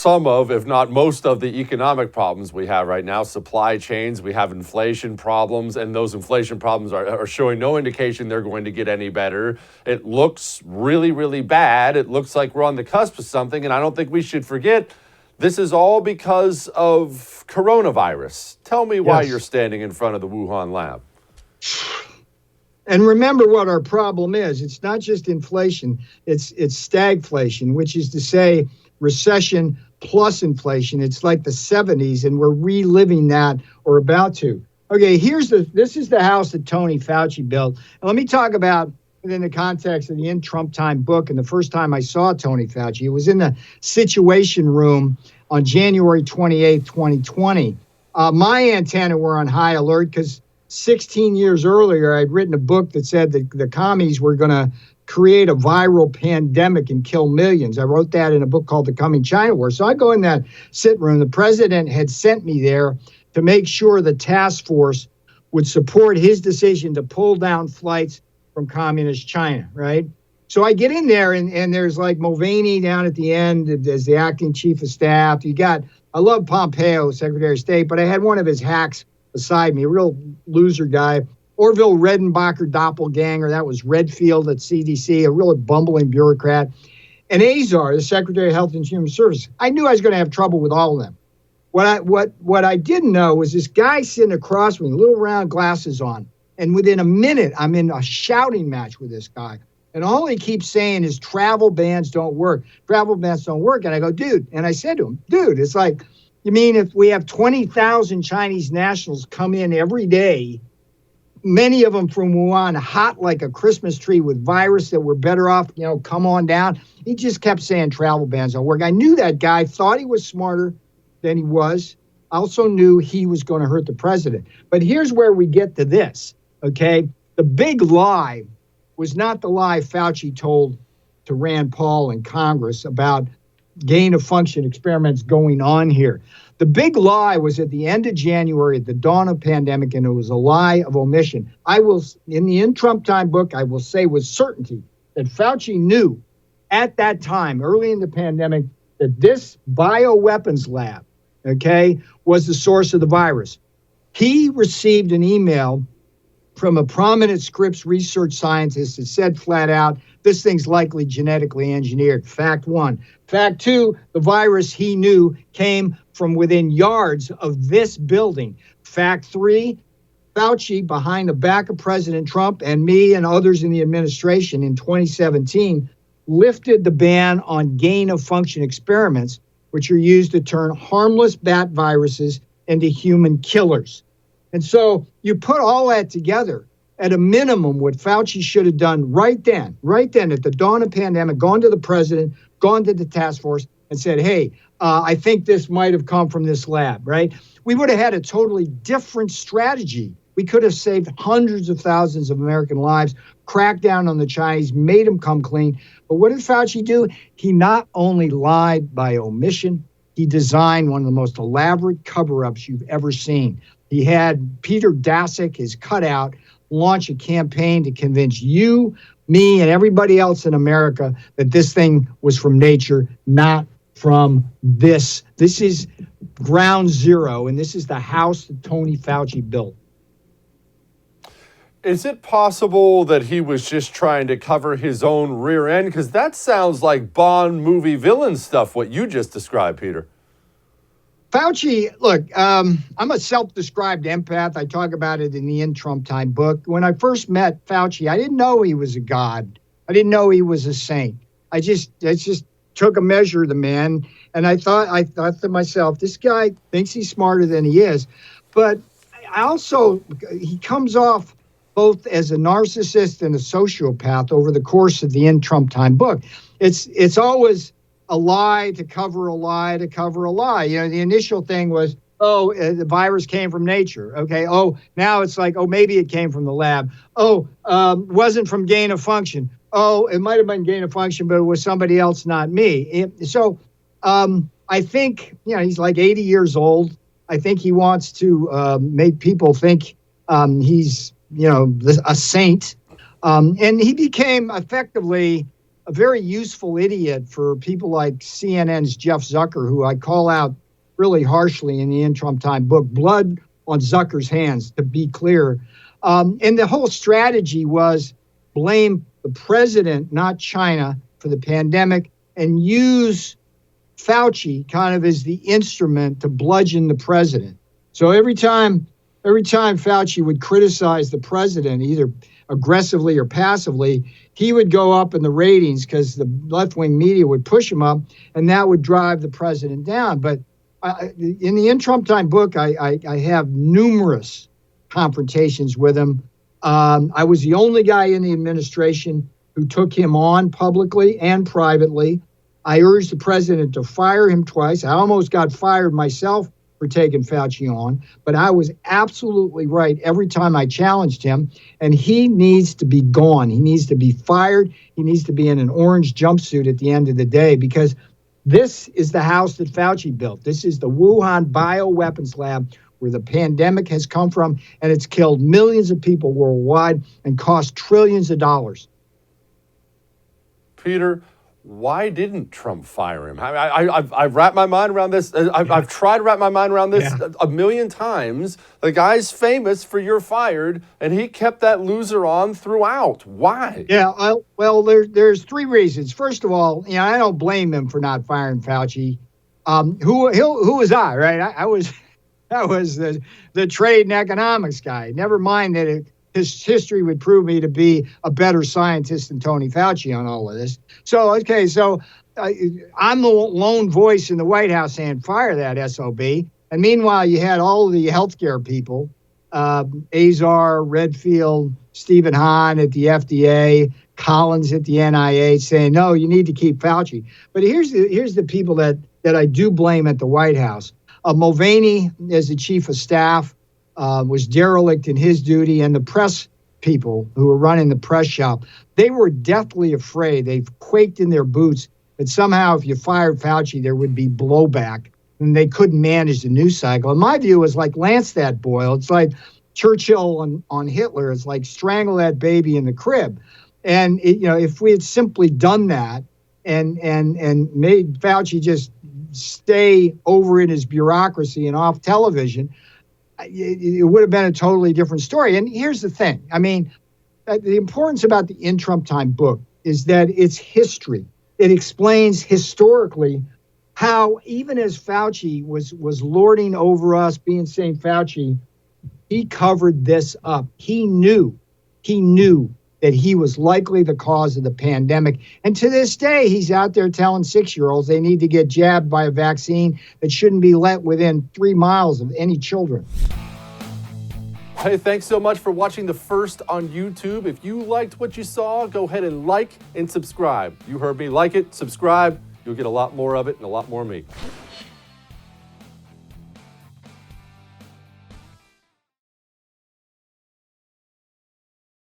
some of, if not most of, the economic problems we have right now. Supply chains, we have inflation problems, and those inflation problems are showing no indication they're going to get any better. It looks really, really bad. It looks like we're on the cusp of something, and I don't think we should forget this is all because of coronavirus. Tell me why you're standing in front of the Wuhan lab. And remember what our problem is. It's not just inflation, it's stagflation, which is to say recession plus inflation. It's like the 70s, and we're reliving that or about to. Okay, this is the house that Tony Fauci built. And let me talk about within the context of the In Trump Time book. And the first time I saw Tony Fauci, it was in the Situation Room on January 28th, 2020. My antenna were on high alert because 16 years earlier, I'd written a book that said that the commies were going to create a viral pandemic and kill millions. I wrote that in a book called The Coming China War. So I go in that sit room. The president had sent me there to make sure the task force would support his decision to pull down flights from communist China, right? So I get in there, and there's like Mulvaney down at the end as the acting chief of staff. I love Pompeo, Secretary of State, but I had one of his hacks beside me, a real loser guy. Orville Redenbacher doppelganger, that was Redfield at CDC, a really bumbling bureaucrat. And Azar, the Secretary of Health and Human Services. I knew I was going to have trouble with all of them. What I didn't know was this guy sitting across from me, little round glasses on, and within a minute, I'm in a shouting match with this guy. And all he keeps saying is travel bans don't work. Travel bans don't work. And I go, dude, and I said to him, dude, it's like, you mean if we have 20,000 Chinese nationals come in every day, many of them from Wuhan, hot like a Christmas tree with virus, that we're better off, come on down. He just kept saying travel bans don't work. I knew that guy, thought he was smarter than he was. I also knew he was going to hurt the president. But here's where we get to this, okay? The big lie was not the lie Fauci told to Rand Paul in Congress about gain of function experiments going on here. The big lie was at the end of January, at the dawn of pandemic, and it was a lie of omission. In the In Trump Time book, I will say with certainty that Fauci knew at that time, early in the pandemic, that this bioweapons lab, okay, was the source of the virus. He received an email from a prominent Scripps research scientist that said flat out, this thing's likely genetically engineered. Fact one. Fact two, the virus he knew came from within yards of this building. Fact three, Fauci, behind the back of President Trump and me and others in the administration in 2017, lifted the ban on gain of function experiments, which are used to turn harmless bat viruses into human killers. And so you put all that together, at a minimum, what Fauci should have done right then, at the dawn of pandemic, gone to the president, gone to the task force and said, hey, I think this might have come from this lab, right? We would have had a totally different strategy. We could have saved hundreds of thousands of American lives, cracked down on the Chinese, made them come clean. But what did Fauci do? He not only lied by omission, he designed one of the most elaborate cover-ups you've ever seen. He had Peter Daszak, his cutout, launch a campaign to convince you, me, and everybody else in America that this thing was from nature, not from this. This is ground zero, and this is the house that Tony Fauci built. Is it possible that he was just trying to cover his own rear end? Because that sounds like Bond movie villain stuff, what you just described, Peter. Fauci, look, I'm a self-described empath. I talk about it in the In Trump Time book. When I first met Fauci, I didn't know he was a god. I didn't know he was a saint. I just took a measure of the man, and I thought to myself, this guy thinks he's smarter than he is. But he comes off both as a narcissist and a sociopath over the course of the In Trump Time book. It's always a lie to cover a lie to cover a lie. The initial thing was, the virus came from nature. Okay. Oh, now it's like, maybe it came from the lab. Wasn't from gain of function. It might have been gain of function, but it was somebody else, not me. I think, he's like 80 years old. I think he wants to make people think he's, a saint. And he became effectively a very useful idiot for people like CNN's Jeff Zucker, who I call out really harshly in the In Trump Time book. Blood on Zucker's hands, to be clear. And the whole strategy was blame the president, not China, for the pandemic, and use Fauci kind of as the instrument to bludgeon the president. So every time Fauci would criticize the president, either aggressively or passively, he would go up in the ratings because the left-wing media would push him up, and that would drive the president down. But in the In Trump Time book, I have numerous confrontations with him. I was the only guy in the administration who took him on publicly and privately. I urged the president to fire him twice. I almost got fired myself for taking Fauci on, but I was absolutely right every time I challenged him, and he needs to be gone. He needs to be fired. He needs to be in an orange jumpsuit at the end of the day, because this is the house that Fauci built. This is the Wuhan bioweapons lab where the pandemic has come from, and it's killed millions of people worldwide and cost trillions of dollars. Peter, why didn't Trump fire him? I've wrapped my mind around this. I've tried to wrap my mind around this a million times. The guy's famous for "you're fired," and he kept that loser on throughout. Why? Yeah, well, there's three reasons. First of all, I don't blame him for not firing Fauci. Who was I, right? I was the trade and economics guy. Never mind that his history would prove me to be a better scientist than Tony Fauci on all of this. So I'm the lone voice in the White House saying fire that SOB. And meanwhile, you had all the healthcare people, Azar, Redfield, Stephen Hahn at the FDA, Collins at the NIH, saying, no, you need to keep Fauci. But here's the people that I do blame at the White House. Mulvaney, as the chief of staff, was derelict in his duty, and the press people who were running the press shop, they were deathly afraid. They quaked in their boots that somehow if you fired Fauci, there would be blowback, and they couldn't manage the news cycle. And my view is like lance that boil. It's like Churchill on Hitler. It's like strangle that baby in the crib. And if we had simply done that and made Fauci just stay over in his bureaucracy and off television, it would have been a totally different story. And here's the thing. I mean, the importance about the In Trump Time book is that it's history. It explains historically how even as Fauci was lording over us, being St. Fauci, he covered this up. He knew that he was likely the cause of the pandemic. And to this day, he's out there telling 6-year-olds they need to get jabbed by a vaccine that shouldn't be let within 3 miles of any children. Hey, thanks so much for watching The First on YouTube. If you liked what you saw, go ahead and like and subscribe. You heard me. Like it, subscribe. You'll get a lot more of it and a lot more of me.